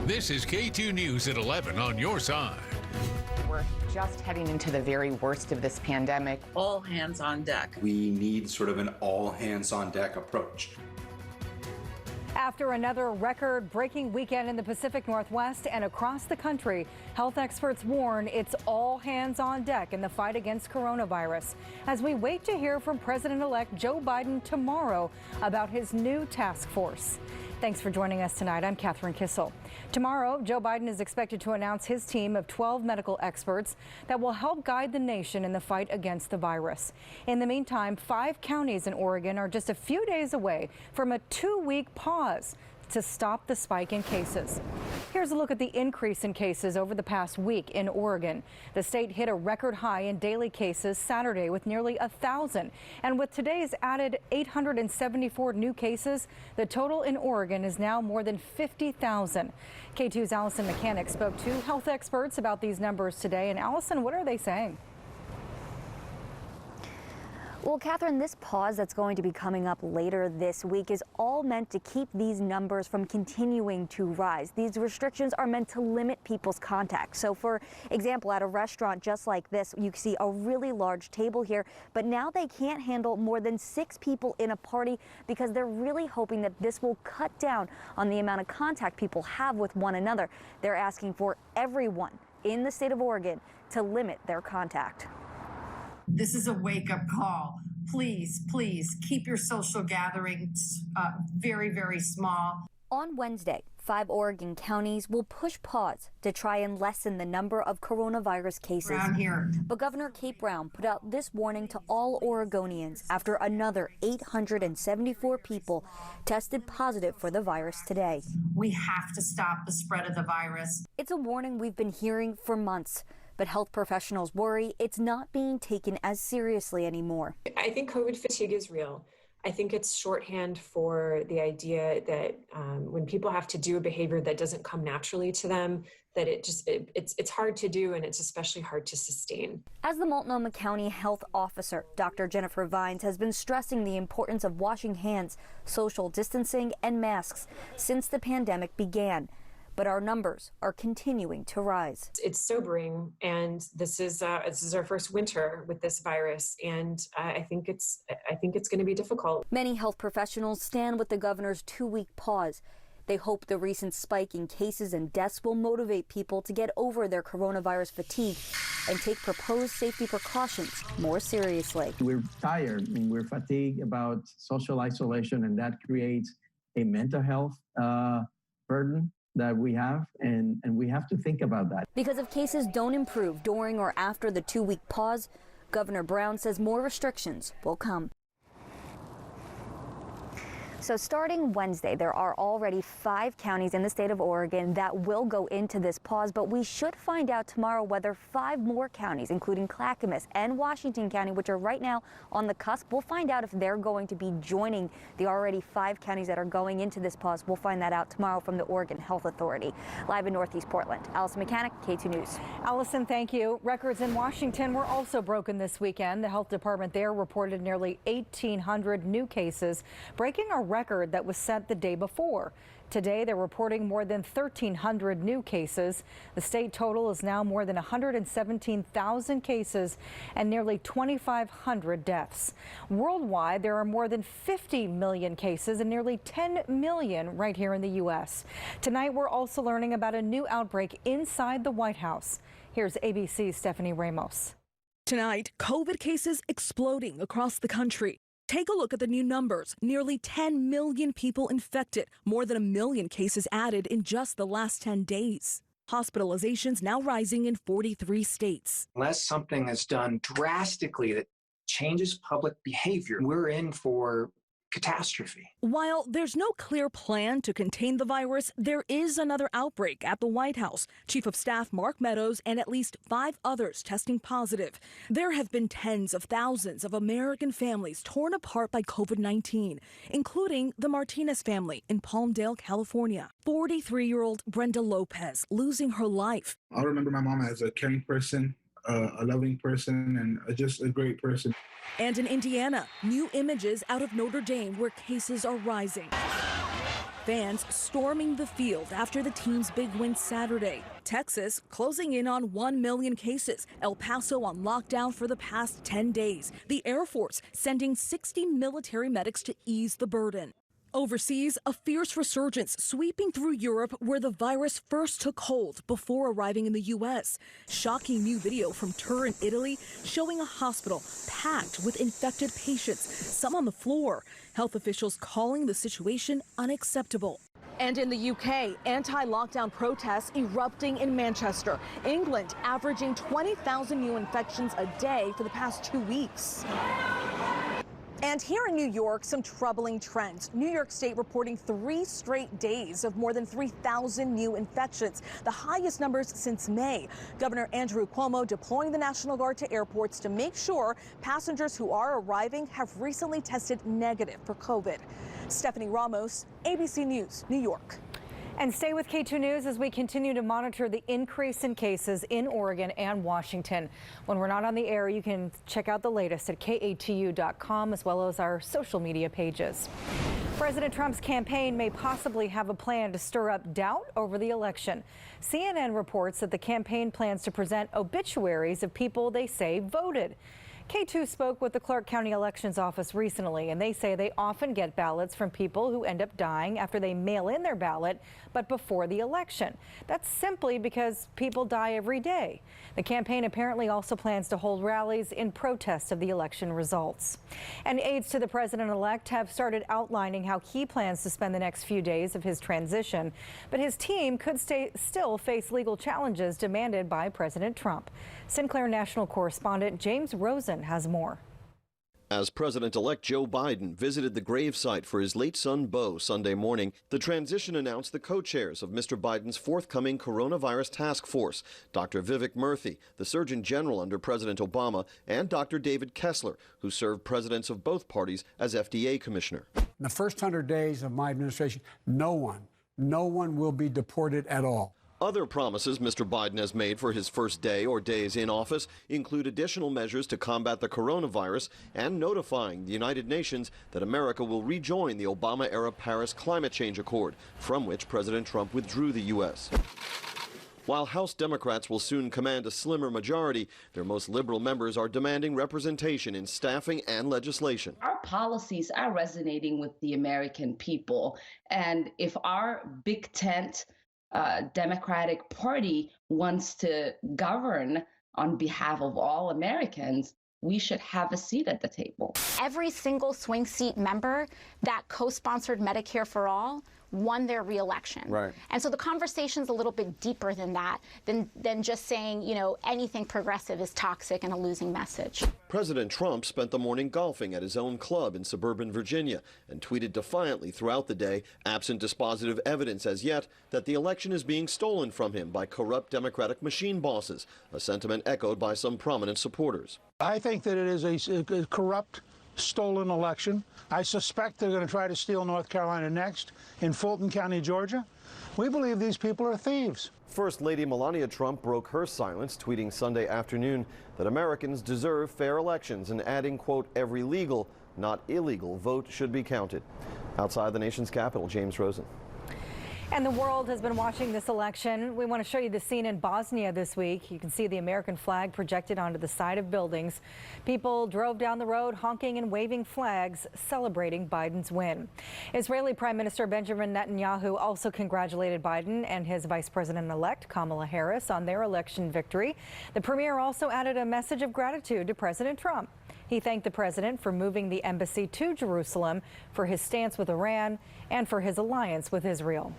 This is KATU News at 11 on your side. We're just heading into the very worst of this pandemic. All hands on deck. We need sort of an all hands on deck approach. After another record-breaking weekend in the Pacific Northwest and across the country, health experts warn it's all hands on deck in the fight against coronavirus as we wait to hear from President-elect Joe Biden tomorrow about his new task force. Thanks for joining us tonight. I'm Catherine Kissel. Tomorrow, Joe Biden is expected to announce his team of 12 medical experts that will help guide the nation in the fight against the virus. In the meantime, 5 counties in Oregon are just a few days away from a 2-week pause to stop the spike in cases. Here's a look at the increase in cases over the past week in Oregon. The state hit a record high in daily cases Saturday with nearly 1,000. And with today's added 874 new cases, the total in Oregon is now more than 50,000. KATU's Allison Mechanic spoke to health experts about these numbers today. And Allison, what are they saying? Well, Catherine, this pause that's going to be coming up later this week is all meant to keep these numbers from continuing to rise. These restrictions are meant to limit people's contact. So, for example, at a restaurant just like this, you see a really large table here, but now they can't handle more than 6 people in a party because they're really hoping that this will cut down on the amount of contact people have with one another. They're asking for everyone in the state of Oregon to limit their contact. This is a wake-up call. Please, please keep your social gatherings very, very small. On Wednesday, 5 Oregon counties will push pause to try and lessen the number of coronavirus cases. Around here. But Governor Kate Brown put out this warning to all Oregonians after another 874 people tested positive for the virus today. We have to stop the spread of the virus. It's a warning we've been hearing for months. But health professionals worry it's not being taken as seriously anymore. I think COVID fatigue is real. I think it's shorthand for the idea that when people have to do a behavior that doesn't come naturally to them, that it's hard to do, and it's especially hard to sustain. As the Multnomah County Health Officer, Dr. Jennifer Vines has been stressing the importance of washing hands, social distancing, and masks since the pandemic began. But our numbers are continuing to rise. It's sobering, and this is our first winter with this virus, and I think it's going to be difficult. Many health professionals stand with the governor's 2-week pause. They hope the recent spike in cases and deaths will motivate people to get over their coronavirus fatigue and take proposed safety precautions more seriously. We're tired and we're fatigued about social isolation, and that creates a mental health burden that we have, and we have to think about that. Because if cases don't improve during or after the 2-week pause, Governor Brown says more restrictions will come. So starting Wednesday, there are already 5 counties in the state of Oregon that will go into this pause, but we should find out tomorrow whether 5 more counties, including Clackamas and Washington County, which are right now on the cusp, we'll find out if they're going to be joining the already 5 counties that are going into this pause. We'll find that out tomorrow from the Oregon Health Authority. Live in Northeast Portland, Allison Mechanic, KATU News. Allison, thank you. Records in Washington were also broken this weekend. The health department there reported nearly 1,800 new cases, breaking a record that was set the day before. Today, they're reporting more than 1,300 new cases. The state total is now more than 117,000 cases and nearly 2,500 deaths. Worldwide, there are more than 50 million cases and nearly 10 million right here in the U.S. Tonight, we're also learning about a new outbreak inside the White House. Here's ABC's Stephanie Ramos. Tonight, COVID cases exploding across the country. Take a look at the new numbers. Nearly 10 million people infected, more than 1 million cases added in just the last 10 days. Hospitalizations now rising in 43 states. Unless something is done drastically that changes public behavior, we're in for catastrophe. While there's no clear plan to contain the virus, there is another outbreak at the White House. Chief of Staff Mark Meadows and at least 5 others testing positive. There have been tens of thousands of American families torn apart by COVID-19, including the Martinez family in Palmdale, California. 43-year-old Brenda Lopez losing her life. I remember my mom as a caring person, a loving person, and just a great person. And in Indiana, new images out of Notre Dame where cases are rising. Fans storming the field after the team's big win Saturday. Texas closing in on 1 million cases. El Paso on lockdown for the past 10 days. The Air Force sending 60 military medics to ease the burden. Overseas, a fierce resurgence sweeping through Europe where the virus first took hold before arriving in the U.S. Shocking new video from Turin, Italy, showing a hospital packed with infected patients, some on the floor. Health officials calling the situation unacceptable. And in the UK, anti-lockdown protests erupting in Manchester. England averaging 20,000 new infections a day for the past 2 weeks. And here in New York, some troubling trends. New York State reporting 3 straight days of more than 3,000 new infections, the highest numbers since May. Governor Andrew Cuomo deploying the National Guard to airports to make sure passengers who are arriving have recently tested negative for COVID. Stephanie Ramos, ABC News, New York. And stay with K2 News as we continue to monitor the increase in cases in Oregon and Washington. When we're not on the air, you can check out the latest at KATU.com as well as our social media pages. President Trump's campaign may possibly have a plan to stir up doubt over the election. CNN reports that the campaign plans to present obituaries of people they say voted. K2 spoke with the Clark County Elections Office recently, and they say they often get ballots from people who end up dying after they mail in their ballot, but before the election. That's simply because people die every day. The campaign apparently also plans to hold rallies in protest of the election results. And aides to the president-elect have started outlining how he plans to spend the next few days of his transition, but his team could still face legal challenges demanded by President Trump. Sinclair National correspondent James Rosen has more. As President-elect Joe Biden visited the gravesite for his late son Beau Sunday morning, the transition announced the co-chairs of Mr. Biden's forthcoming coronavirus task force, Dr. Vivek Murthy, the Surgeon General under President Obama, and Dr. David Kessler, who served presidents of both parties as FDA commissioner. In the first 100 days of my administration, no one will be deported at all. Other promises Mr. Biden has made for his first day or days in office include additional measures to combat the coronavirus and notifying the United Nations that America will rejoin the Obama-era Paris Climate Change Accord, from which President Trump withdrew the U.S. While House Democrats will soon command a slimmer majority, their most liberal members are demanding representation in staffing and legislation. Our policies are resonating with the American people, and if our big tent Democratic Party wants to govern on behalf of all Americans, we should have a seat at the table. Every single swing seat member that co-sponsored Medicare for All won their reelection. Right. And so the conversation's a little bit deeper than that, than just saying, you know, anything progressive is toxic and a losing message. President Trump spent the morning golfing at his own club in suburban Virginia and tweeted defiantly throughout the day, absent dispositive evidence as yet, that the election is being stolen from him by corrupt Democratic machine bosses, a sentiment echoed by some prominent supporters. I think that it is a corrupt, stolen election. I suspect they're going to try to steal North Carolina next, in Fulton County, Georgia. We believe these people are thieves. First Lady Melania Trump broke her silence, tweeting Sunday afternoon that Americans deserve fair elections and adding, quote, every legal, not illegal, vote should be counted. Outside the nation's capital, James Rosen. And the world has been watching this election. We want to show you the scene in Bosnia this week. You can see the American flag projected onto the side of buildings. People drove down the road honking and waving flags, celebrating Biden's win. Israeli Prime Minister Benjamin Netanyahu also congratulated Biden and his Vice President-elect Kamala Harris on their election victory. The premier also added a message of gratitude to President Trump. He thanked the president for moving the embassy to Jerusalem, for his stance with Iran, and for his alliance with Israel.